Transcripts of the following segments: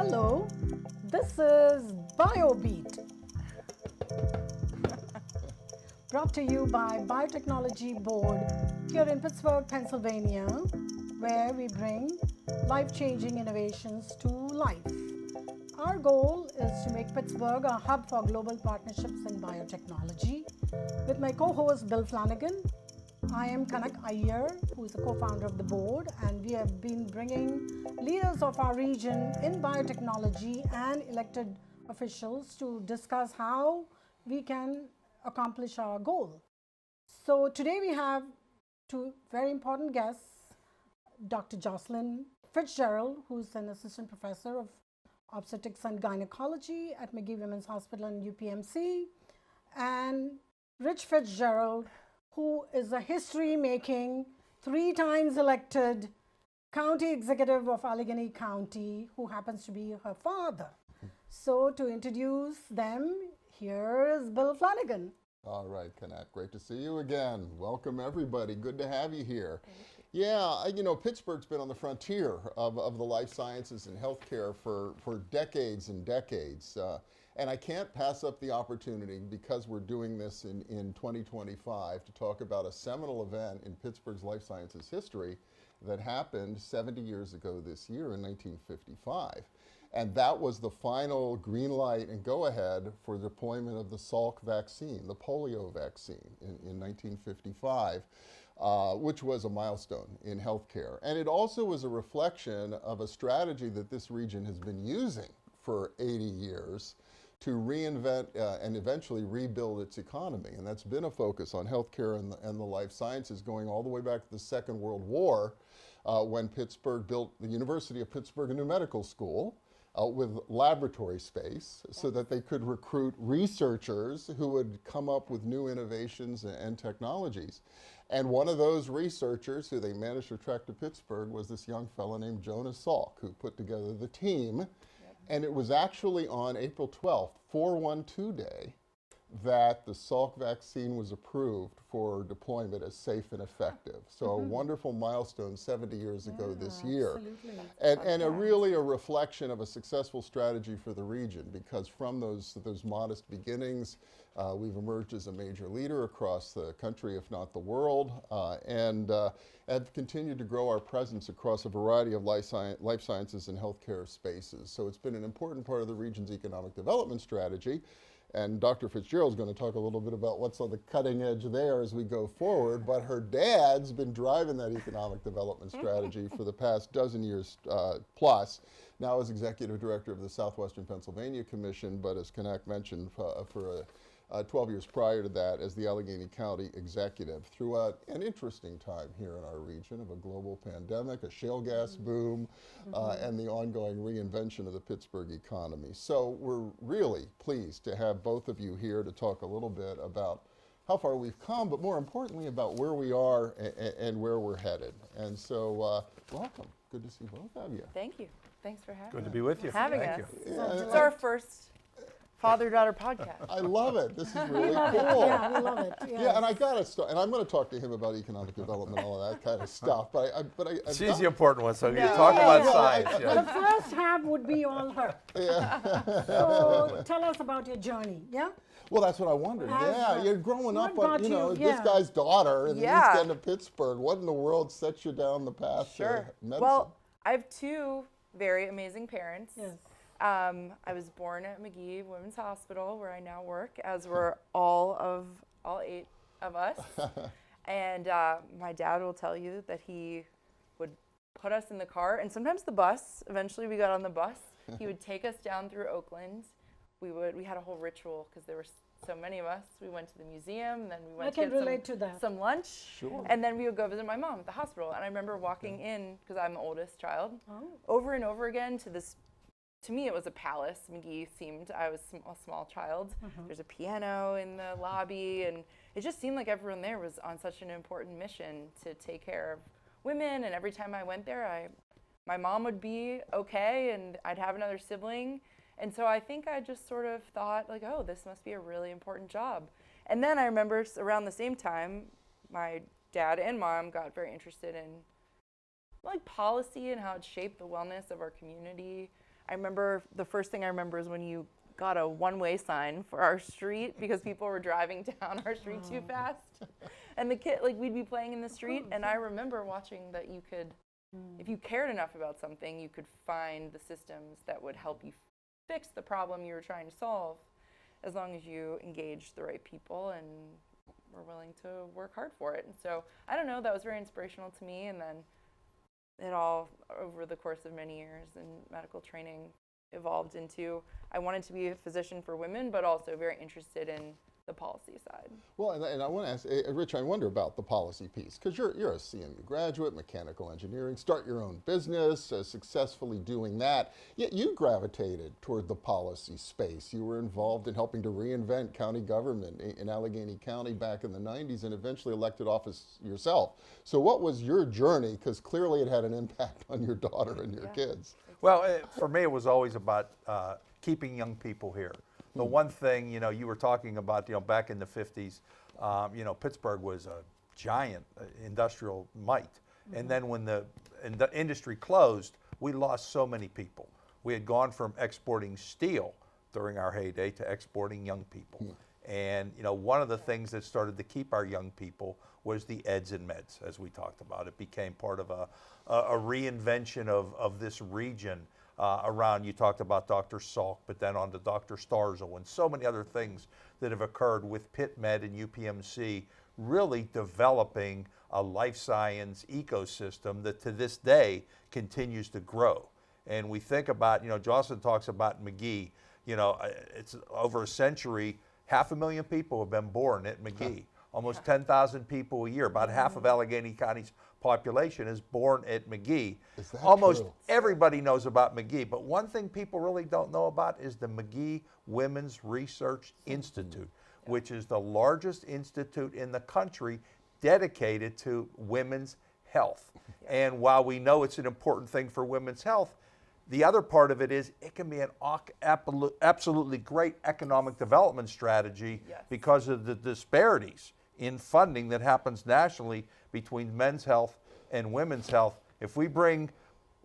Hello, this is Biobeat, brought to you by Biotechnology Board here in Pittsburgh, Pennsylvania, where we bring life-changing innovations to life. Our goal is to make Pittsburgh a hub for global partnerships in biotechnology. With my co-host Bill Flanagan, I am Kanak Iyer, who is a co-founder of the board, and we have been bringing leaders of our region in biotechnology and elected officials to discuss how we can accomplish our goal. So today we have two very important guests, Dr. Jocelyn Fitzgerald, who's an assistant professor of Obstetrics and Gynecology at McGee Women's Hospital in UPMC, and Rich Fitzgerald, who is a history-making, 3 times elected county executive of Allegheny County, who happens to be her father. So to introduce them, here is Bill Flanagan. All right, Kanak, great to see you again. Welcome, everybody. Good to have you here. Yeah, you know, Pittsburgh's been on the frontier of the life sciences and healthcare for decades and decades. And I can't pass up the opportunity, because we're doing this in 2025, to talk about a seminal event in Pittsburgh's life sciences history that happened 70 years ago this year in 1955. And that was the final green light and go-ahead for the deployment of the Salk vaccine, the polio vaccine, in 1955, which was a milestone in healthcare. And it also was a reflection of a strategy that this region has been using for 80 years to reinvent and eventually rebuild its economy. And that's been a focus on healthcare and the life sciences going all the way back to the Second World War, when Pittsburgh built the University of Pittsburgh, a new medical school with laboratory space, so that they could recruit researchers who would come up with new innovations and technologies. And one of those researchers who they managed to attract to Pittsburgh was this young fellow named Jonas Salk, who put together the team. And it was actually on April 12th, 412 Day, that the Salk vaccine was approved for deployment as safe and effective. So a wonderful milestone 70 years ago this year. And really a reflection of a successful strategy for the region, because from those modest beginnings, we've emerged as a major leader across the country, if not the world, and have continued to grow our presence across a variety of life sciences and healthcare spaces. So it's been an important part of the region's economic development strategy. And Dr. Fitzgerald is going to talk a little bit about what's on the cutting edge there as we go forward. But her dad's been driving that economic development strategy for the past dozen years plus. Now as executive director of the Southwestern Pennsylvania Commission, but as Kanak mentioned, for 12 years prior to that as the Allegheny County executive, throughout an interesting time here in our region of a global pandemic, a shale gas boom, and the ongoing reinvention of the Pittsburgh economy. So we're really pleased to have both of you here to talk a little bit about how far we've come, but more importantly about where we are and where we're headed. And so welcome. Good to see both of you. Thank you. Thanks for having us. Good to be with you. Having Thank us. you. Yeah, It's our first father-daughter podcast. I love it. This is really Love it. cool. Yeah, we love it. Yeah, and I gotta start, and I'm going to talk to him about economic development, all of that kind of stuff. But She's the important one, so you Yeah. talk about Yeah. science. The Yeah. first half would be all her. So tell us about your journey, yeah? Well, that's what I wondered. Yeah, you're growing what up got on, you know, you- this yeah. guy's daughter in the Yeah. east end of Pittsburgh. What in the world set you down the path Sure. to medicine? Well, I have 2 very amazing parents. Yes. I was born at McGee Women's Hospital, where I now work, as were all 8 of us. And my dad will tell you that he would put us in the car, and sometimes the bus. Eventually, we got on the bus. He would take us down through Oakland. We had a whole ritual because there were so many of us. We went to the museum, and then we went I can to relate to that. get some lunch. Sure. And then we would go visit my mom at the hospital. And I remember walking in, because I'm the oldest child, Oh. over and over again to this. To me, it was a palace. McGee seemed, I was a small child. There's a piano in the lobby, and it just seemed like everyone there was on such an important mission to take care of women. And every time I went there, my mom would be okay, and I'd have another sibling. And so I think I just sort of thought, like, oh, this must be a really important job. And then I remember around the same time, my dad and mom got very interested in like policy and how it shaped the wellness of our community. I remember the first thing I remember is when you got a one-way sign for our street because people were driving down our street too fast. And the kid, like, we'd be playing in the street, and I remember watching that you could, if you cared enough about something, you could find the systems that would help you fix the problem you were trying to solve, as long as you engaged the right people and were willing to work hard for it. And so, I don't know, that was very inspirational to me, and then it all, over the course of many years in medical training, evolved into, I wanted to be a physician for women, but also very interested in the policy side. Well, and I want to ask, Rich, I wonder about the policy piece, because you're a CMU graduate, mechanical engineering, start your own business, successfully doing that, yet you gravitated toward the policy space. You were involved in helping to reinvent county government in Allegheny County back in the 90s and eventually elected office yourself. So what was your journey? Because clearly it had an impact on your daughter and your kids. Well, for me, it was always about keeping young people here. The one thing, you were talking about, back in the 50s, Pittsburgh was a giant industrial might. And then when the industry closed, we lost so many people. We had gone from exporting steel during our heyday to exporting young people. And, one of the things that started to keep our young people was the eds and meds, as we talked about. It became part of a reinvention of this region around, you talked about Dr. Salk, but then on to Dr. Starzl and so many other things that have occurred with Pitt Med and UPMC, really developing a life science ecosystem that to this day continues to grow. And we think about, Jocelyn talks about McGee, it's over a century, 500,000 people have been born at McGee. Almost 10,000 people a year, about half of Allegheny County's population is born at McGee. Is that Almost true? everybody knows about McGee, but one thing people really don't know about is the McGee Women's Research Institute, which is the largest institute in the country dedicated to women's health. And while we know it's an important thing for women's health, the other part of it is it can be an absolutely great economic development strategy because of the disparities in funding that happens nationally between men's health and women's health. If we bring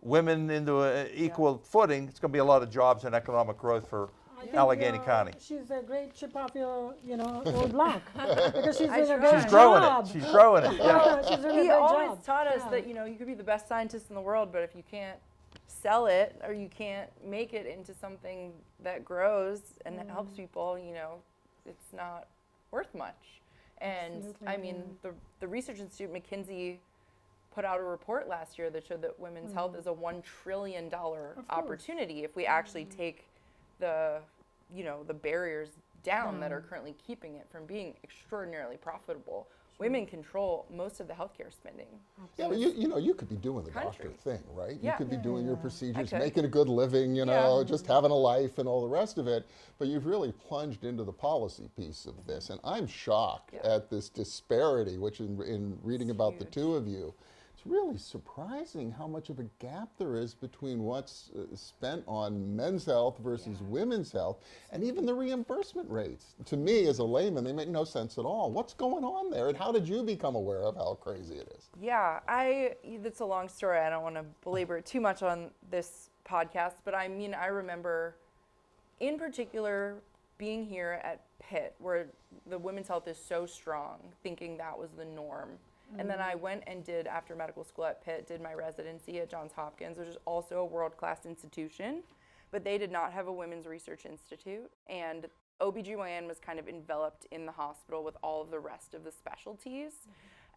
women into an equal footing, it's going to be a lot of jobs and economic growth for Allegheny County. She's a great chip off your, old block. Because she's doing a great She's growing job. it. She's growing it. Yeah. She's doing a He great always job. taught us that, you could be the best scientist in the world, but if you can't sell it or you can't make it into something that grows and that helps people, it's not worth much. And Absolutely, I mean, the Research Institute, McKinsey, put out a report last year that showed that women's health is a $1 trillion opportunity if we actually take the barriers down that are currently keeping it from being extraordinarily profitable. Women control most of the healthcare spending. Yeah, but you could be doing the Country. doctor thing, right? Yeah. You could be doing your procedures, could. making a good living, just having a life and all the rest of it. But you've really plunged into the policy piece of this. And I'm shocked at this disparity, which in reading about the two of you, it's really surprising how much of a gap there is between what's spent on men's health versus women's health, and even the reimbursement rates. To me, as a layman, they make no sense at all. What's going on there, and how did you become aware of how crazy it is? Yeah, that's a long story. I don't want to belabor it too much on this podcast, but I remember in particular being here at Pitt, where the women's health is so strong, thinking that was the norm. And then I went and did, after medical school at Pitt, did my residency at Johns Hopkins, which is also a world-class institution, but they did not have a women's research institute. And OBGYN was kind of enveloped in the hospital with all of the rest of the specialties.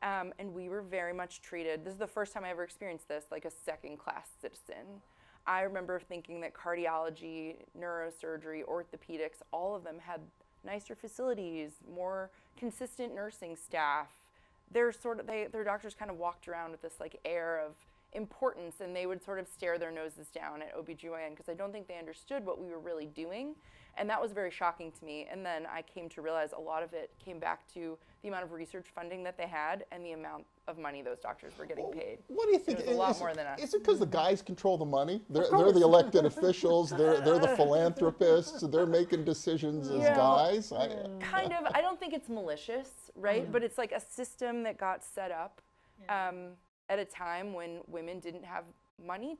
And we were very much treated, this is the first time I ever experienced this, like a second-class citizen. I remember thinking that cardiology, neurosurgery, orthopedics, all of them had nicer facilities, more consistent nursing staff. Their doctors kind of walked around with this like air of importance, and they would sort of stare their noses down at OBGYN because I don't think they understood what we were really doing. And that was very shocking to me. And then I came to realize a lot of it came back to the amount of research funding that they had and the amount of money those doctors were getting paid. What do you think? It was a lot more than us. Is it because the guys control the money? They're the elected officials. They're the philanthropists. They're making decisions as guys. Kind of. I don't think it's malicious, right? But it's like a system that got set up at a time when women didn't have money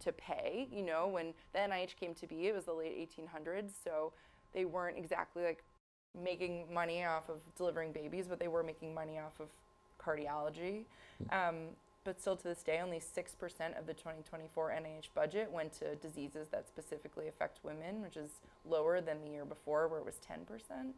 to pay. You know, when the NIH came to be, it was the late 1800s, so they weren't exactly like making money off of delivering babies, but they were making money off of cardiology. But still to this day, only 6% of the 2024 NIH budget went to diseases that specifically affect women, which is lower than the year before where it was 10%.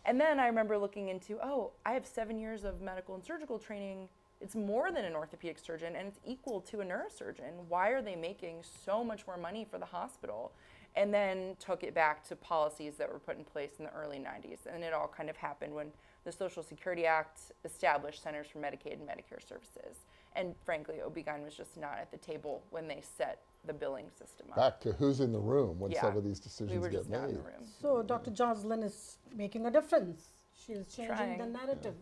And then I remember looking into, oh, I have 7 years of medical and surgical training. It's more than an orthopedic surgeon, and it's equal to a neurosurgeon. Why are they making so much more money for the hospital? And then took it back to policies that were put in place in the early 90s. And it all kind of happened when the Social Security Act established Centers for Medicaid and Medicare Services. And frankly, OB-GYN was just not at the table when they set the billing system up. Back to who's in the room when some of these decisions we were get just not in made. the room. So Dr. Jocelyn is making a difference. She is changing Trying. the narrative.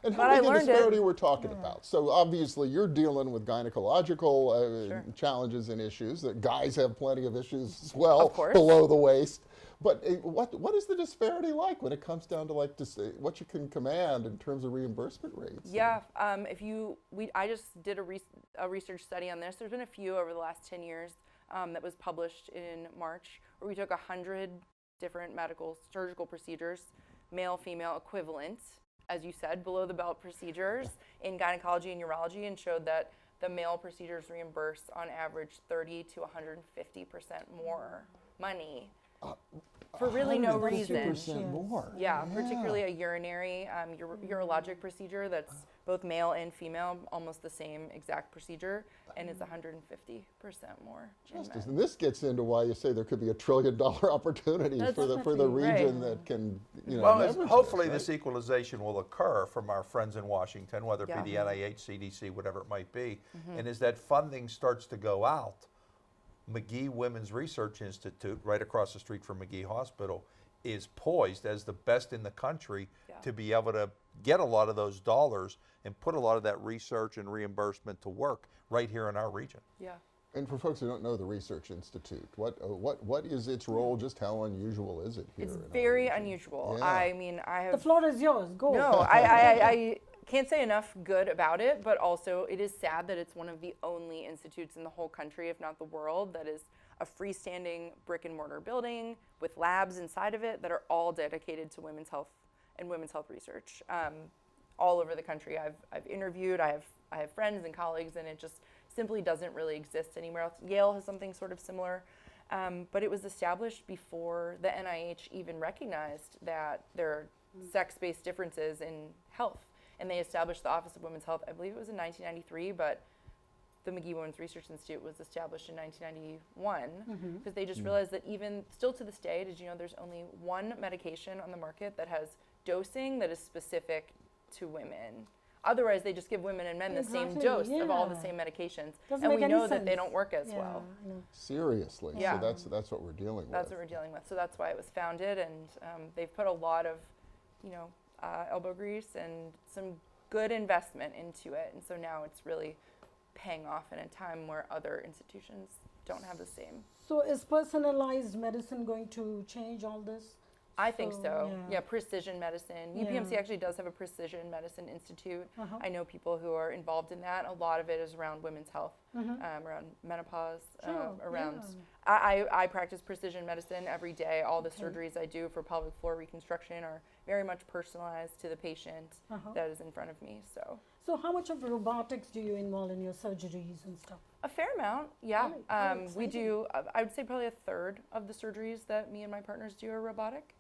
And But how I big a learned disparity it. we're talking about? So obviously you're dealing with gynecological Sure. challenges and issues. That guys have plenty of issues as well, Of course. below the waist. But what is the disparity like when it comes down to like what you can command in terms of reimbursement rates? Yeah, I just did a research study on this. There's been a few over the last 10 years that was published in March, where we took 100 different medical surgical procedures, male, female equivalent, as you said, below the belt procedures in gynecology and urology, and showed that the male procedures reimburse on average 30 to 150% more money for really no reason. 150% more. Yeah, particularly a urinary urologic procedure that's both male and female, almost the same exact procedure, and it's 150% more in Justice. men. And this gets into why you say there could be $1 trillion opportunity That's for the definitely region right. that can, Well, leverage hopefully this, this equalization will occur from our friends in Washington, whether it Yeah. be the NIH, CDC, whatever it might be. And as that funding starts to go out, McGee Women's Research Institute, right across the street from McGee Hospital, is poised as the best in the country to be able to get a lot of those dollars and put a lot of that research and reimbursement to work right here in our region. Yeah. And for folks who don't know the Research Institute, what is its role? Just how unusual is it here? It's in our very region? unusual. Yeah. I mean, I The have floor is yours. Go. no, I can't say enough good about it, but also it is sad that it's one of the only institutes in the whole country, if not the world, that is a freestanding brick and mortar building with labs inside of it that are all dedicated to women's health and women's health research. All over the country, I've interviewed. I have friends and colleagues, and it just simply doesn't really exist anywhere else. Yale has something sort of similar, but it was established before the NIH even recognized that there are sex-based differences in health. And they established the Office of Women's Health, I believe it was in 1993, but the McGee Women's Research Institute was established in 1991 because they just realized that even still to this day, did you know there's only one medication on the market that has dosing that is specific to women? Otherwise, they just give women and men the same Exactly, dose of all the yeah. same medications. Doesn't And make we any know that they sense. don't work as Yeah, well. I know. Seriously. Yeah. So that's what we're dealing That's with. what we're dealing with. So that's why it was founded, and they've put a lot of, elbow grease and some good investment into it. And so now it's really paying off in a time where other institutions don't have the same. So is personalized medicine going to change all this? I think so. yeah. Yeah, precision medicine. UPMC Yeah. actually does have a precision medicine institute. Uh-huh. I know people who are involved in that. A lot of it is around women's health, around menopause, Sure, around. yeah. I practice precision medicine every day. All the surgeries I do for pelvic floor reconstruction are very much personalized to the patient that is in front of me. So how much of robotics do you involve in your surgeries and stuff? A fair amount, yeah. Really? How We exciting. do, I would say probably a third of the surgeries that me and my partners do are robotic.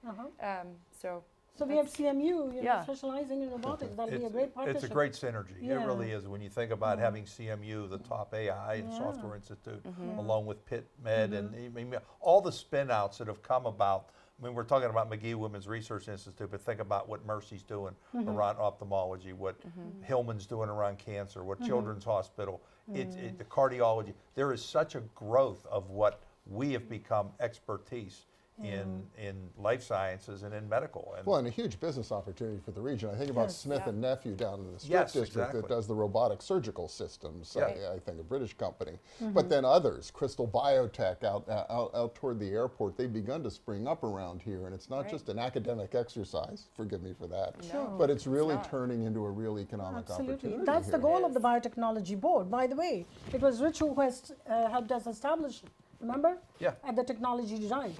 So we have CMU, Yeah. specializing in robotics. That'll be a great partnership. It's a great synergy. Yeah. It really is. When you think about having CMU, the top AI and software institute, along with Pitt Med, and I mean, all the spin outs that have come about. I mean, we're talking about McGee Women's Research Institute, but think about what Mercy's doing around ophthalmology, what Hillman's doing around cancer, what Children's Hospital, the cardiology. There is such a growth of what we have become expertise in life sciences and in medical. And Well, and a huge business opportunity for the region. I think about Yes. Smith and Nephew down in the Strip Yes, District exactly. that does the robotic surgical systems. Yeah. I think a British company. But then others, Crystal Biotech out toward the airport, they've begun to spring up around here. And it's not Right. just an academic exercise, forgive me for that, No, but it's really not. turning into a real economic Absolutely. opportunity. That's the here. goal It of the is. Biotechnology Board. By the way, it was Rich who has helped us establish, remember? Yeah. At the Technology Drive.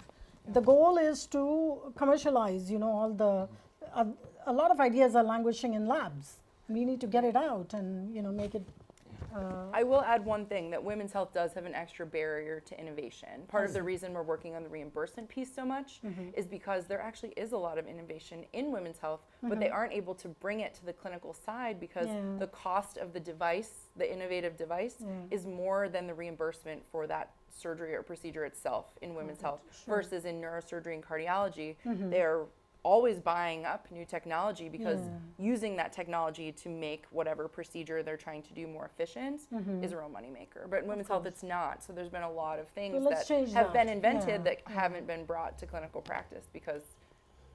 The goal is to commercialize, all the, a lot of ideas are languishing in labs. We need to get it out and, make it. I will add one thing, that women's health does have an extra barrier to innovation. Part of the reason we're working on the reimbursement piece so much is because there actually is a lot of innovation in women's health, but they aren't able to bring it to the clinical side because Yeah. the cost of the device, the innovative device, is more than the reimbursement for that surgery or procedure itself in women's health. Versus in neurosurgery and cardiology, they're always buying up new technology because using that technology to make whatever procedure they're trying to do more efficient is a real moneymaker. But in women's health, it's not. So there's been a lot of things let's that change have that. been invented Yeah. that haven't been brought to clinical practice because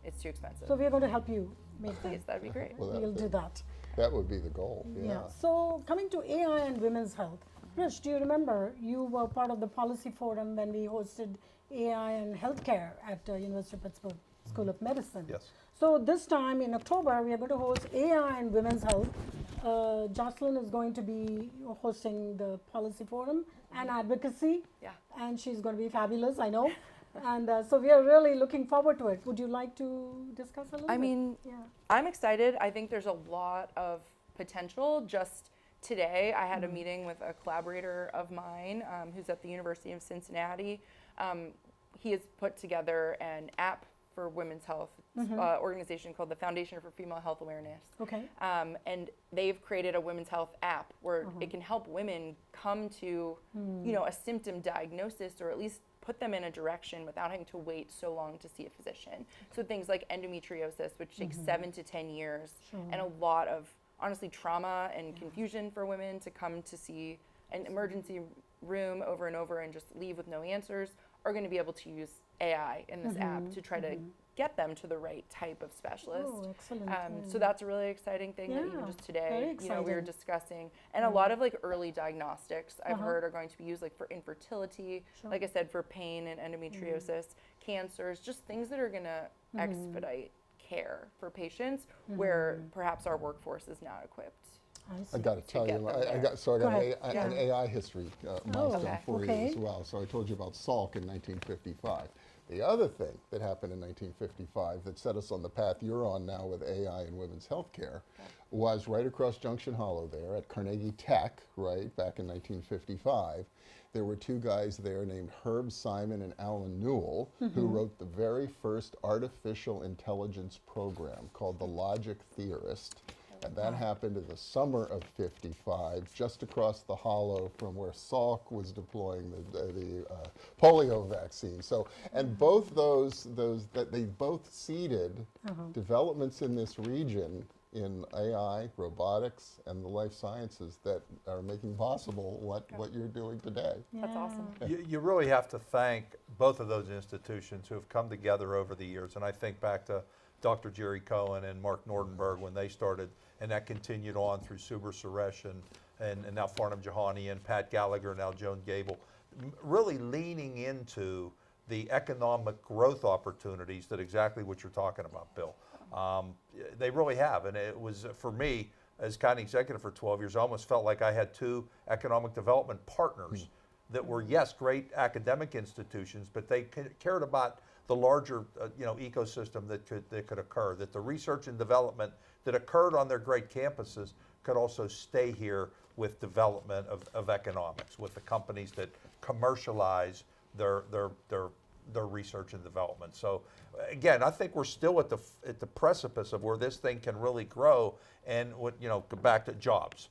it's too expensive. So we're going to help you make that. Please, that'd be great. Well, We'll do that. that would be the goal. Yeah. So coming to AI and women's health, Rich, do you remember you were part of the policy forum when we hosted AI and healthcare at University of Pittsburgh School of Medicine? Yes. So this time in October, we are going to host AI and women's health. Jocelyn is going to be hosting the policy forum and advocacy. Yeah. And she's going to be fabulous, I know. And so we are really looking forward to it. Would you like to discuss a little bit? I mean, Yeah. I'm excited. I think there's a lot of potential. Just today, I had a meeting with a collaborator of mine who's at the University of Cincinnati. He has put together an app for women's health organization called the Foundation for Female Health Awareness. Okay. And they've created a women's health app where it can help women come to, a symptom diagnosis or at least put them in a direction without having to wait so long to see a physician. So things like endometriosis, which takes 7 to 10 years, and a lot of, honestly, trauma and confusion for women to come to see an emergency room over and over and just leave with no answers, are going to be able to use AI in this app to try to get them to the right type of specialist. Oh, excellent. So that's a really exciting thing that even Yeah, just very today, we were exciting. discussing. And a lot of like early diagnostics I've heard are going to be used like for infertility, like I said, for pain and endometriosis, cancers, just things that are going to expedite care for patients where perhaps our workforce is not equipped. I got to tell get you, them I there. got Go ahead. an AI history milestone okay. for you as well. So I told you about Salk in 1955. The other thing that happened in 1955 that set us on the path you're on now with AI and women's healthcare was right across Junction Hollow there at Carnegie Tech, right, back in 1955. There were two guys there named Herb Simon and Alan Newell who wrote the very first artificial intelligence program called the Logic Theorist. And that happened in the summer of '55, just across the hollow from where Salk was deploying the polio vaccine. So, and both they both seeded developments in this region in AI, robotics, and the life sciences that are making possible what you're doing today. That's awesome. You really have to thank both of those institutions who have come together over the years. And I think back to Dr. Jerry Cohen and Mark Nordenberg when they started, and that continued on through Subra Suresh and now Farnham Jahani and Pat Gallagher, now Joan Gable, really leaning into the economic growth opportunities that exactly what you're talking about, Bill. They really have, and it was, for me, as county executive for 12 years, I almost felt like I had two economic development partners that were, yes, great academic institutions, but they cared about the larger ecosystem that could occur, that the research and development that occurred on their great campuses could also stay here with development of economics, with the companies that commercialize their research and development. So again, I think we're still at the precipice of where this thing can really grow, and go back to jobs,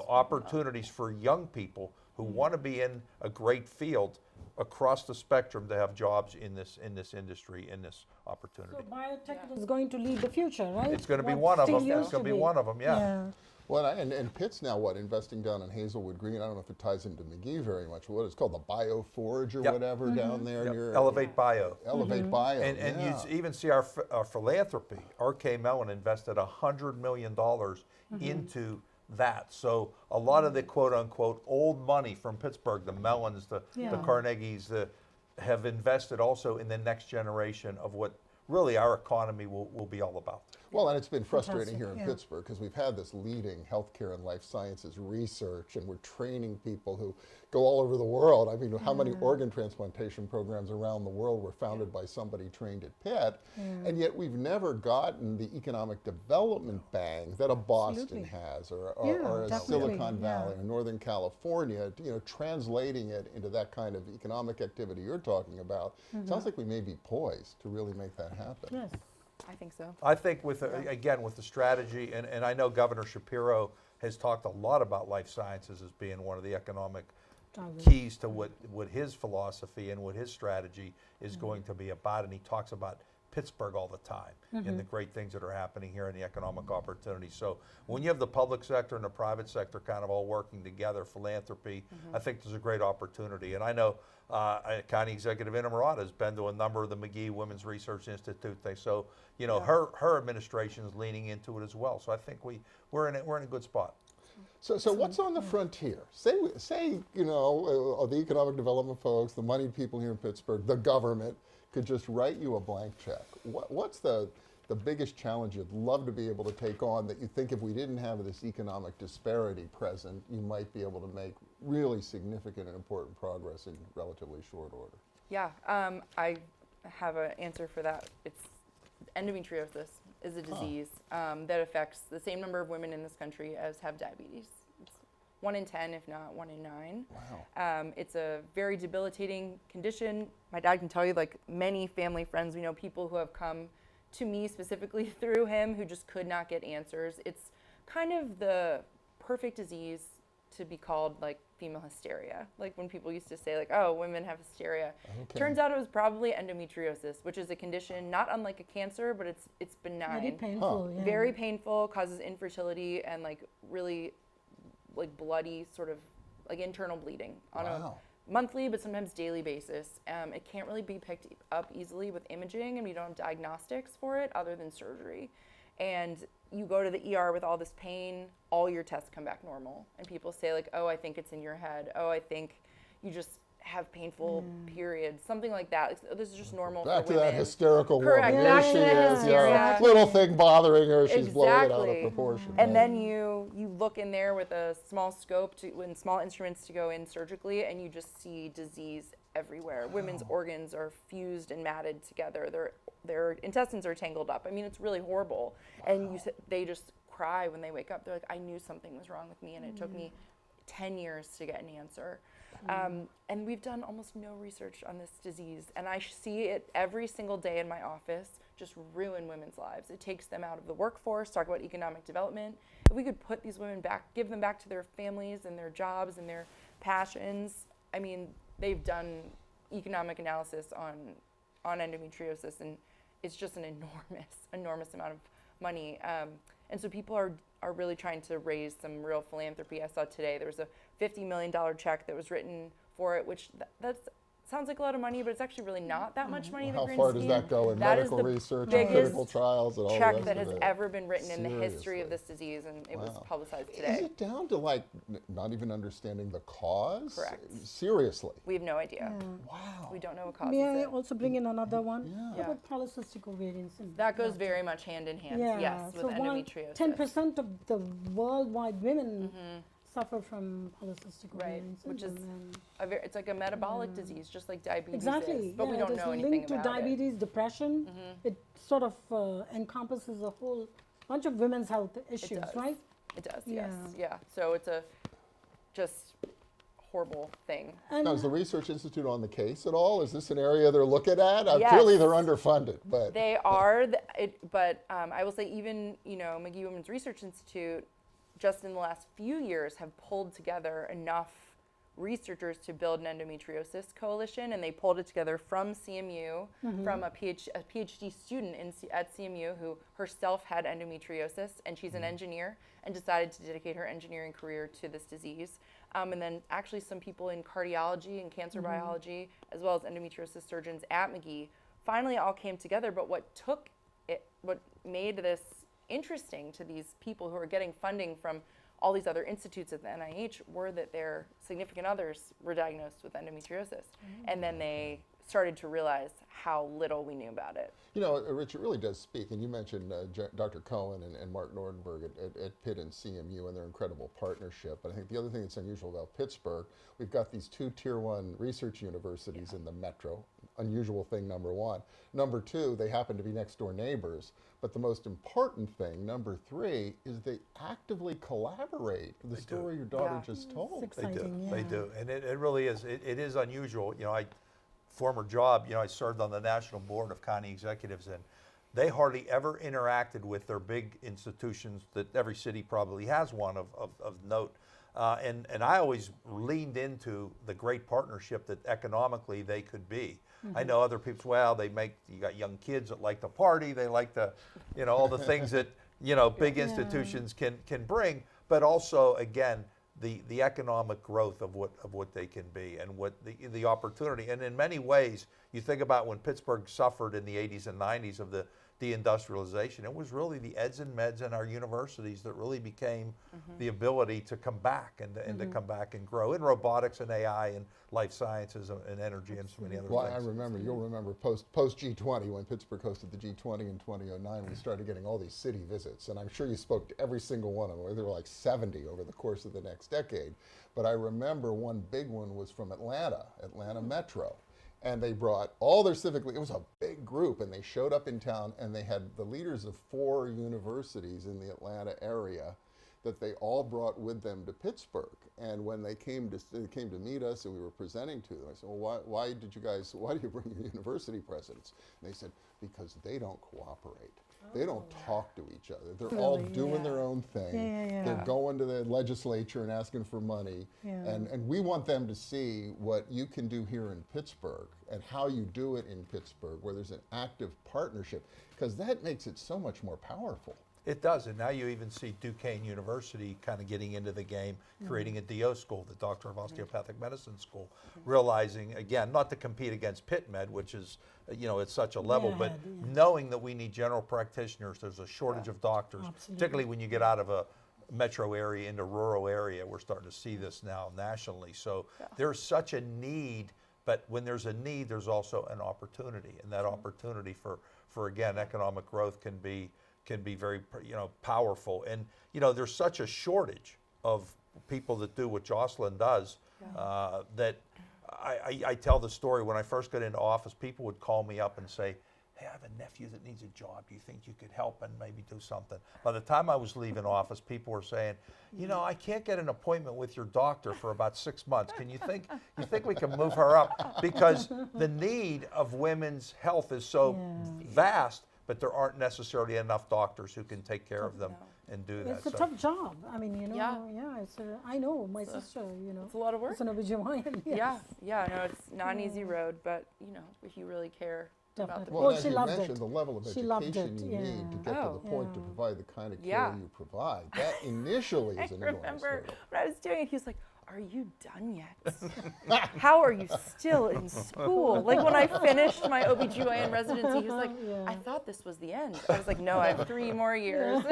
opportunities for young people who want to be in a great field across the spectrum to have jobs in this industry, in this opportunity. So biotech is going to lead the future, right? It's going to be What one of still them. used It's going to to be one of them. Yeah. Well, and Pitt's now investing down in Hazelwood Green. I don't know if it ties into McGee very much. What it's called, the Bioforge or Yep. whatever down there Yep. near Elevate Bio. Elevate Bio. And yeah. you even see our philanthropy. RK Mellon invested $100 million into that. So a lot of the quote unquote old money from Pittsburgh, the Mellons, the Carnegies, have invested also in the next generation of what really our economy will be all about. Well, and it's been frustrating Fantastic, here in yeah. Pittsburgh because we've had this leading healthcare and life sciences research, and we're training people who go all over the world. I mean, how many organ transplantation programs around the world were founded by somebody trained at Pitt, and yet we've never gotten the economic development bang that a Boston has, or a definitely, Silicon Valley, or Northern California. You know, translating it into that kind of economic activity you're talking about. Sounds like we may be poised to really make that happen. Yes. I think so. I think again, with the strategy, and I know Governor Shapiro has talked a lot about life sciences as being one of the economic keys to what his philosophy and what his strategy is going to be about, and he talks about Pittsburgh all the time and the great things that are happening here and the economic opportunities. So when you have the public sector and the private sector kind of all working together, philanthropy, I think there's a great opportunity. And I know County Executive Anna Murata has been to a number of the McGee Women's Research Institute things. So you know her administration is leaning into it as well. So I think we're in a good spot. So what's on the frontier? Say you know, the economic development folks, the moneyed people here in Pittsburgh, the government could just write you a blank check. What's the biggest challenge you'd love to be able to take on that you think if we didn't have this economic disparity present, you might be able to make really significant and important progress in relatively short order? Yeah, I have an answer for that. It's endometriosis is a disease that affects the same number of women in this country as have diabetes. It's 1 in 10, if not 1 in 9. Wow. It's a very debilitating condition. My dad can tell you, like many family friends, we know people who have come to me specifically through him who just could not get answers. It's kind of the perfect disease to be called like female hysteria. Like when people used to say like, oh, women have hysteria. Okay. Turns out it was probably endometriosis, which is a condition not unlike a cancer, but it's benign. Very painful. Yeah. Very painful, causes infertility and like really like bloody sort of like internal bleeding on Wow. a monthly but sometimes daily basis. It can't really be picked up easily with imaging, and we don't have diagnostics for it other than surgery. And you go to the ER with all this pain, all your tests come back normal. And people say like, oh, I think it's in your head. Oh, I think you just have painful periods, something like that. This is just normal Back for to women. that hysterical Correct. woman. Back Here to she the is, hysteria. little thing bothering her, she's blowing it out of Exactly. proportion. And right? then you look in there with a small scope and small instruments to go in surgically, and you just see disease everywhere. Women's organs are fused and matted together. Their intestines are tangled up. I mean, it's really horrible. And they just cry when they wake up. They're like, I knew something was wrong with me, and it took me 10 years to get an answer. And we've done almost no research on this disease, and I see it every single day in my office just ruin women's lives. It takes them out of the workforce. Talk about economic development. If we could put these women back, give them back to their families and their jobs and their passions. I mean, they've done economic analysis on endometriosis, and it's just an enormous amount of money. And so people are really trying to raise some real philanthropy. I saw today there was a $50 million check that was written for it, which that sounds like a lot of money, but it's actually really not that much money in the How grand far does scheme. that go in That is medical the research and biggest clinical trials and all the check rest that of has it? ever been written in the history of Seriously. this disease, and it was Wow. publicized Is today. it down to like not even understanding the cause? Correct. Seriously. We have no idea. Wow. We don't know what causes May I it. also bring in another one? Yeah. How about polycystic ovarian syndrome? That goes very much hand in hand, yes, with so endometriosis. 10% of the worldwide women suffer from polycystic Right, ovarian which is syndrome. and it's like a metabolic disease, just like diabetes exactly, is, but we yeah, don't it is know anything linked to about diabetes, depression. It sort of encompasses a whole bunch of women's health issues, does. right? It does, Yeah. yes, yeah. So it's a just horrible thing. And Now, is the Research Institute on the case at all? Is this an area they're looking at? Yes. Clearly they're underfunded, but They are, but I will say even, McGee Women's Research Institute, just in the last few years, have pulled together enough researchers to build an endometriosis coalition, and they pulled it together from CMU, from a PhD student at CMU who herself had endometriosis, and she's an engineer and decided to dedicate her engineering career to this disease. And then actually some people in cardiology and cancer biology, as well as endometriosis surgeons at McGee, finally all came together. But what made this interesting to these people who are getting funding from all these other institutes at the NIH were that their significant others were diagnosed with endometriosis. And then they started to realize how little we knew about it. You know, Rich, it really does speak, and you mentioned Dr. Cohen and Mark Nordenberg at Pitt and CMU and their incredible partnership. But I think the other thing that's unusual about Pittsburgh, we've got these 2 Tier 1 research universities in the metro. Unusual thing, number 1. Number 2, they happen to be next door neighbors. But the most important thing, number 3, is they actively collaborate. The story your daughter just told. It's exciting, They do, and it really is. It is unusual. You know, former job, you know, I served on the national board of county executives, and they hardly ever interacted with their big institutions that every city probably has one of note. And I always leaned into the great partnership that economically they could be. I know other people, well, you got young kids that like to party, they like to, you know, all the things that, you know, big institutions can bring, but also, again, the economic growth of what they can be and what the opportunity. And in many ways, you think about when Pittsburgh suffered in the 80s and 90s of the deindustrialization, it was really the eds and meds in our universities that really became the ability to come back and to come back and grow in robotics and AI and life sciences and energy and so many other Well, things. I remember, you'll remember post G20, when Pittsburgh hosted the G20 in 2009, we started getting all these city visits, and I'm sure you spoke to every single one of them. There were like 70 over the course of the next decade. But I remember one big one was from Atlanta Metro. And they brought all their civic leaders. It was a big group, and they showed up in town, and they had the leaders of 4 universities in the Atlanta area that they all brought with them to Pittsburgh. And when they came to meet us, and we were presenting to them, I said, well, why do you bring your university presidents? And they said, because they don't cooperate. They don't talk to each other. They're all doing their own thing. They're going to the legislature and asking for money. And we want them to see what you can do here in Pittsburgh and how you do it in Pittsburgh, where there's an active partnership, because that makes it so much more powerful. It does, and now you even see Duquesne University kind of getting into the game, creating a DO school, the Doctor of Osteopathic Medicine school, realizing, again, not to compete against Pitt Med, which is, you know, it's such a level, but knowing that we need general practitioners, there's a shortage of doctors, particularly when you get out of a metro area into rural area. We're starting to see this now nationally. So there's such a need, but when there's a need, there's also an opportunity, and that opportunity for again, economic growth can be very, you know, powerful. And, you know, there's such a shortage of people that do what Jocelyn does that I tell the story. When I first got into office, people would call me up and say, hey, I have a nephew that needs a job. Do you think you could help and maybe do something? By the time I was leaving office, people were saying, you know, I can't get an appointment with your doctor for about 6 months. You think we can move her up? Because the need of women's health is so vast, but there aren't necessarily enough doctors who can take care of them and do that. It's a tough job. I mean, you know, I know my sister, you know. It's a lot of work. It's an OB/GYN. No, it's not an easy road, but, you know, if you really care about the Definitely. Well, Oh, as she you loved mentioned, it. the level of She loved education it, you need to get to the point to provide the kind of care you provide. That initially is an enormous remember hurdle. when I was doing it, he was like, are you done yet? How are you still in school? Like when I finished my OB/GYN residency, he was like, I thought this was the end. I was like, no, I have 3 more years.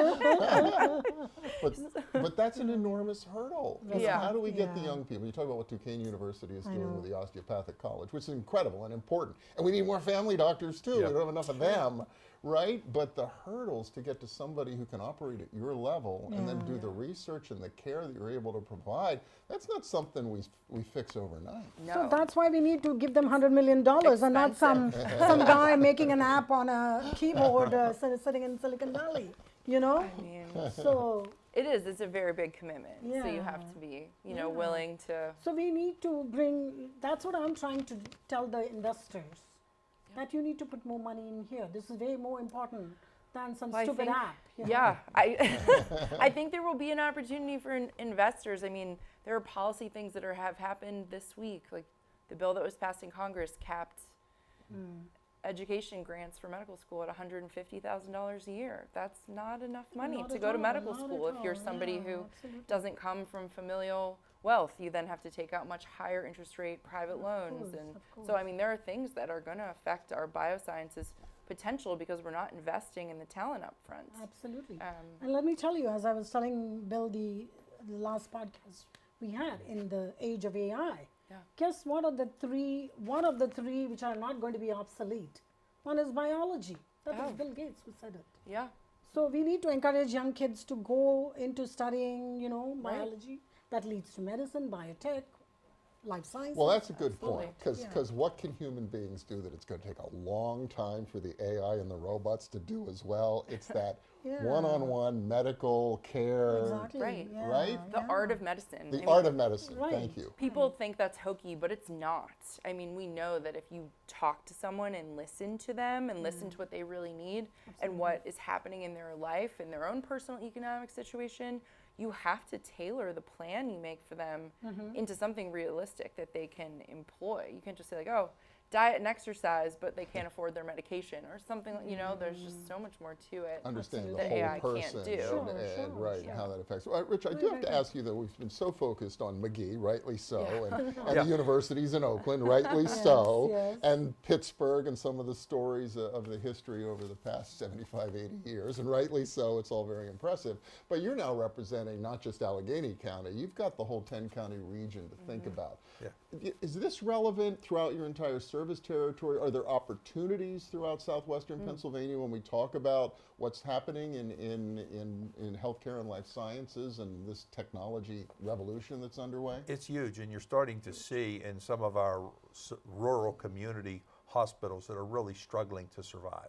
But that's an enormous hurdle. Yeah. How do we get the young people? You talk about what Duquesne University is doing with the osteopathic college, which is incredible and important. And we need more family doctors too. We don't have enough of them, right? But the hurdles to get to somebody who can operate at your level and then do the research and the care that you're able to provide, that's not something we fix overnight. No. So that's why we need to give them $100 million and not some guy making an app on a keyboard sitting in Silicon Valley, you know? I mean, So it's a very big commitment. So you have to be, you know, willing to. So we need to bring, that's what I'm trying to tell the investors, that you need to put more money in here. This is way more important than some Well, I stupid think- app. you know? Yeah, I think there will be an opportunity for investors. I mean, there are policy things that have happened this week, like the bill that was passed in Congress capped education grants for medical school at $150,000 a year. That's not enough money Not to at go to all, medical not school at if you're all. somebody Yeah, who absolutely. doesn't come from familial wealth. You then have to take out much higher interest rate private loans, course, and of so I mean there are things that are going to affect our biosciences potential because we're not investing in the talent up front. Absolutely. Um, And let me tell you, as I was telling Bill the last podcast we had in the age of AI, Yeah. guess what are the three, one of the three which are not going to be obsolete? One is biology. That was Oh. Bill Gates who said it. Yeah. So we need to encourage young kids to go into studying, you know, Right. biology. That leads to medicine, biotech, life sciences. Well, that's a good Absolutely. point, because Yeah. what can human beings do that it's going to take a long time for the AI and the robots to do as well? It's that Yeah. one-on-one medical care, Exactly. Right. Yeah, Right? The yeah. art of medicine. the I mean, art of medicine. Right. Thank you. people think that's hokey, but it's not. I mean, we know that if you talk to someone and listen to them and listen to what they really need and what is happening in their life, in their own personal economic situation, you have to tailor the plan you make for them into something realistic that they can employ. You can't just say like, oh, diet and exercise, but they can't afford their medication or something. You know, there's just so much more to it. Understanding the that whole AI can't person do. and, Sure, and sure, right, and yeah. how that affects. Rich, I do have to ask you that we've been so focused on McGee, rightly so, Yeah. and Yeah. the universities in Oakland, rightly so, yes. and Pittsburgh and some of the stories of the history over the past 75, 80 years, and rightly so, it's all very impressive. But you're now representing not just Allegheny County, you've got the whole 10-county region to think about. Is this relevant throughout your entire service territory? Are there opportunities throughout Southwestern Pennsylvania when we talk about what's happening in healthcare and life sciences and this technology revolution that's underway? It's huge, and you're starting to see in some of our rural community hospitals that are really struggling to survive.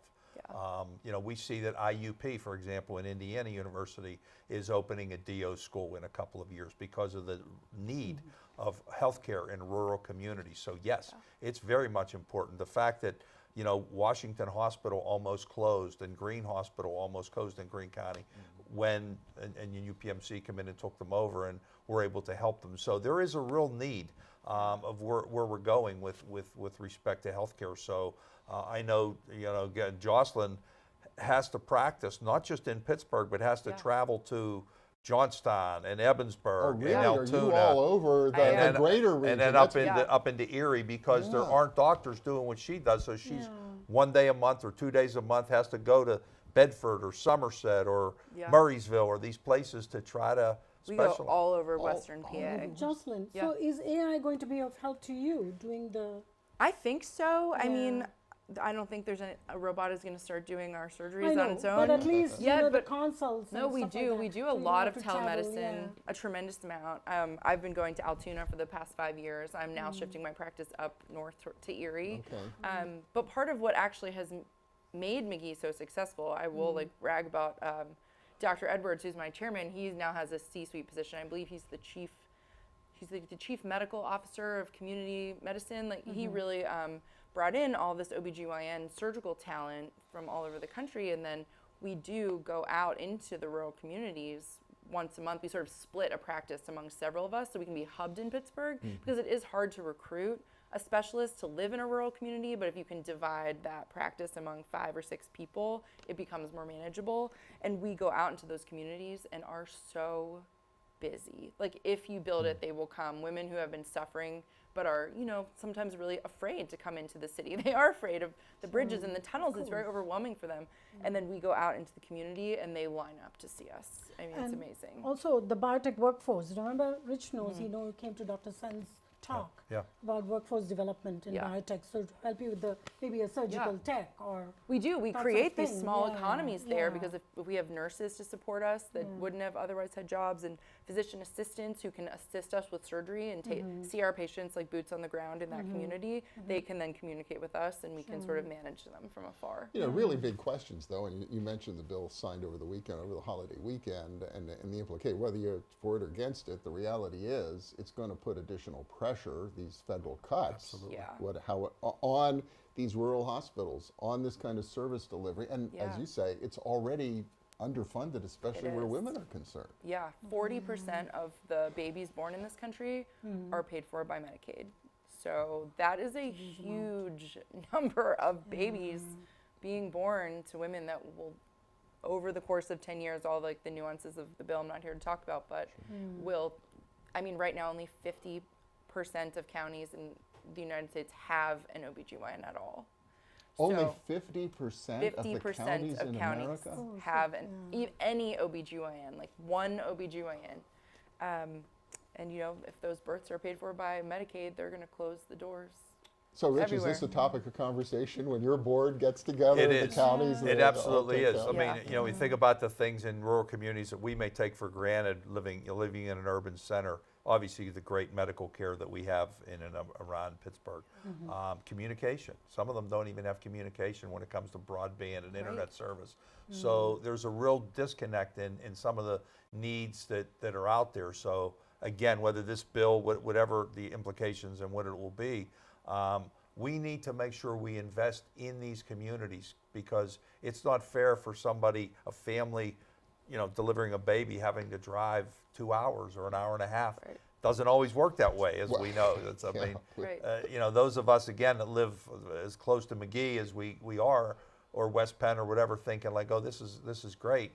You know, we see that IUP, for example, in Indiana University is opening a DO school in a couple of years because of the need of healthcare in rural communities. So yes, it's very much important. The fact that, you know, Washington Hospital almost closed and Greene Hospital almost closed in Greene County when, and UPMC come in and took them over and were able to help them. So there is a real need of where we're going with respect to healthcare. So I know, you know, again, Jocelyn has to practice not just in Pittsburgh, but has to travel to Johnstown and Evansburg and Are Altoona. you all over the, am. the greater region? And then That's- up into Erie because there aren't doctors doing what she does. So she's Yeah. one day a month or 2 days a month has to go to Bedford or Somerset or Yeah. Murraysville or these places to try to We go specialize. all over Western PA. Jocelyn, Yeah. so is AI going to be of help to you doing the? I think so. I mean, Yeah. I don't think there's a robot is going to start doing our I surgeries know, on its own. but at least Yeah, you know, the but- consults. No, and we stuff like do. that. We do So a you lot don't of have to travel, telemedicine, a tremendous amount. I've been going to Altoona for the past 5 years. I'm now shifting my practice up north to Erie. Okay. But part of what actually has made McGee so successful, I will like brag about Dr. Edwards, who's my chairman. He now has a C-suite position. I believe he's the chief. He's the chief medical officer of community medicine. Like he really brought in all this OBGYN surgical talent from all over the country, and then we do go out into the rural communities once a month. We sort of split a practice among several of us so we can be hubbed in Pittsburgh because it is hard to recruit a specialist to live in a rural community, but if you can divide that practice among 5 or 6 people, it becomes more manageable. And we go out into those communities and are so busy. Like if you build it, they will come. Women who have been suffering but are, you know, sometimes really afraid to come into the city. They are afraid of the bridges and the tunnels. It's very overwhelming for them. And then we go out into the community and they line up to see us. I mean, it's And amazing. Also, the biotech workforce. Remember, Rich knows, he came to Dr. Sen's talk Yeah. about workforce development in Yeah. biotech, so to help you with the maybe a surgical tech or. We do. We that sort of create these thing, small yeah, economies there yeah. because if we have nurses to support us that wouldn't have otherwise had jobs, and physician assistants who can assist us with surgery and see our patients like boots on the ground in that community, they can then communicate with us and we can sort of manage them from afar. You know, really big questions, though, and you mentioned the bill signed over the weekend, over the holiday weekend, and the implication, whether you're for it or against it, the reality is it's going to put additional pressure pressure, these federal cuts, Yeah. on these rural hospitals, on this kind of service delivery. And as you say, it's already underfunded, especially where women are concerned. Yeah, 40% of the babies born in this country are paid for by Medicaid. So that is a huge number of babies being born to women that will, over the course of 10 years, all like the nuances of the bill I'm not here to talk about, but will, I mean, right now only 50% of counties in the United States have an OBGYN at all. Only So 50% of the counties in America? have any OBGYN, like one OBGYN. And you know, if those births are paid for by Medicaid, they're going to close the doors. So, Rich, everywhere. is this a topic of conversation when your board gets together? It the is. counties? It absolutely is. I Yeah. mean, you know, we think about the things in rural communities that we may take for granted living in an urban center. Obviously, the great medical care that we have in and around Pittsburgh. Communication. Some of them don't even have communication when it comes to broadband and internet service. So there's a real disconnect in some of the needs that are out there. So again, whether this bill, whatever the implications and what it will be, we need to make sure we invest in these communities, because it's not fair for somebody, a family, you know, delivering a baby, having to drive 2 hours or an hour and a half. Right. Doesn't always work that way, as we know. That's, I mean, Right. you know, those of us, again, that live as close to McGee as we are, or West Penn or whatever, thinking like, oh, this is great.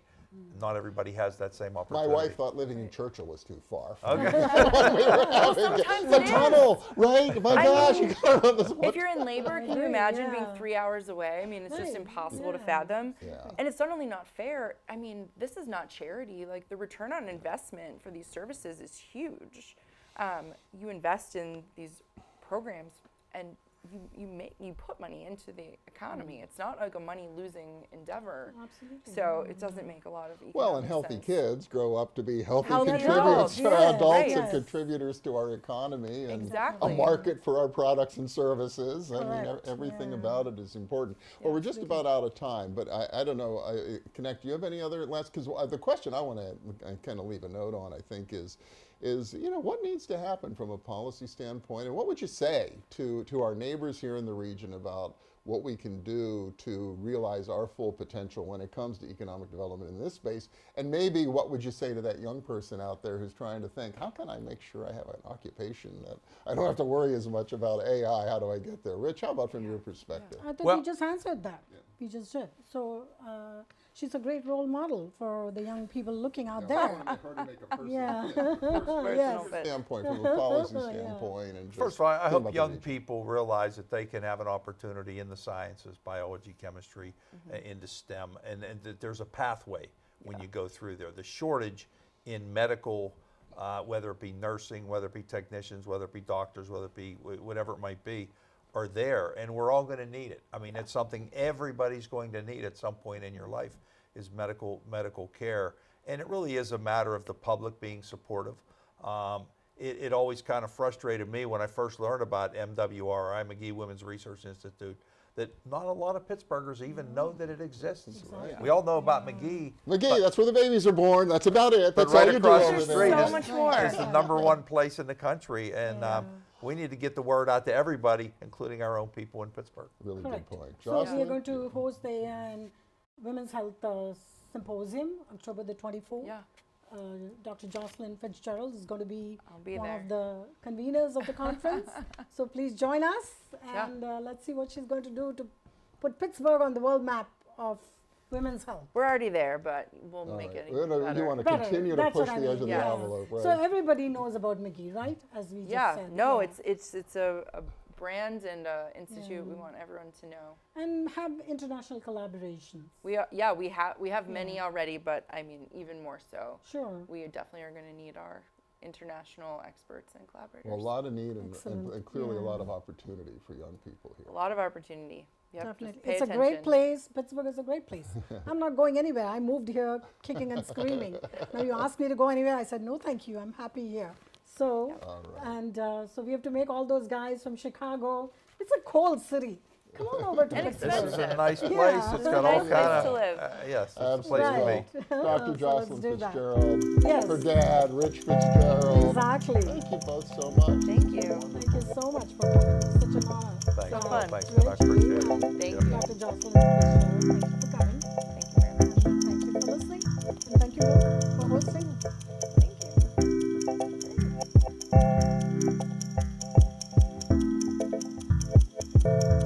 Not everybody has that same My opportunity. wife thought living in Churchill was too far. Okay. Sometimes The it is. tunnel, right? My gosh, you gotta run this. If you're in labor, can you imagine being Yeah. 3 hours away? I mean, it's just Right, impossible to yeah. fathom. Yeah. And it's not only not fair, I mean, this is not charity. Like, the return on investment for these services is huge. You invest in these programs and you put money into the economy. It's not like a money-losing endeavor. Absolutely. So it doesn't make a lot of economic Well, and healthy sense. kids grow up to be healthy Healthy contributors to adults, our adults yes. and contributors to our economy and Exactly. a market for our products and services. I mean, Correct, everything yeah. about it is important. Well, we're just about out of time, but I don't know, Kanak, do you have any other last, because the question I want to kind of leave a note on, I think, is, you know, what needs to happen from a policy standpoint, and what would you say to our neighbors here in the region about what we can do to realize our full potential when it comes to economic development in this space? And maybe what would you say to that young person out there who's trying to think, how can I make sure I have an occupation that I don't have to worry as much about AI? How do I get there? Rich, how about from your perspective? I think Well- we just answered that. We just did. So she's a great role model for the young people looking out there. Yeah. Personal Yes. fit. Standpoint, from a policy Yeah. standpoint, and just First of all, I think hope about the young region. people realize that they can have an opportunity in the sciences, biology, chemistry, into STEM, and that there's a pathway when you go through there. The shortage in medical, whether it be nursing, whether it be technicians, whether it be doctors, whether it be whatever it might be, are there, and we're all going to need it. I mean, it's something everybody's going to need at some point in your life, is medical care. And it really is a matter of the public being supportive. It always kind of frustrated me when I first learned about MWRI, McGee Women's Research Institute, that not a lot of Pittsburghers even know that it exists. Right. We all know about McGee, McGee, that's where the babies are born. That's about it. but That's right all you do across over the there. street So is, much more. is the #1 place in the country, and we need to get the word out to everybody, including our own people in Pittsburgh. Really Correct. good point. So we are Jocelyn? going to host the Women's Health Symposium, October the 24th. Yeah. Dr. Jocelyn Fitzgerald is going to be, I'll be one there. of the conveners of the conference. So please join us, Yeah. and let's see what she's going to do to put Pittsburgh on the world map of women's health. We're already there, but we'll All make right. it We're gonna- better. You want to Better. continue to That's push what I the edge of mean, the yeah. envelope, right? So everybody knows about McGee, right? As we just Yeah, said. no, Yeah. it's a brand and a institute we want everyone to know. And have international collaborations. We have many already, but I mean even more so. Sure. We definitely are going to need our international experts and collaborators. Well, a lot of need and Excellent. clearly a Yeah. lot of opportunity for young people here. A lot of opportunity. You have to Definitely. just pay It's attention. a great place. Pittsburgh is a great place. I'm not going anywhere. I moved here kicking and screaming. Now you asked me to go anywhere. I said, no, thank you. I'm happy here. So, All right. and so we have to make all those guys from Chicago. It's a cold city. Come on over to And Pittsburgh. This is a Expensive. nice place. Yeah. It's got Nice all place kind to of live. yes, it's a place to Right. be. Dr. So let's Jocelyn do that. Fitzgerald, Yes. her dad, Rich Fitzgerald. Exactly. Thank you both so much. Thank you. Thank you so much for coming. It was such an honor. Thanks. So, fun. Thanks. Rich, I appreciate it. and Thank Yep. you. Dr. Jocelyn Fitzgerald, thank you for coming. Thank you very much. Thank you for listening. And thank you for hosting. Thank you.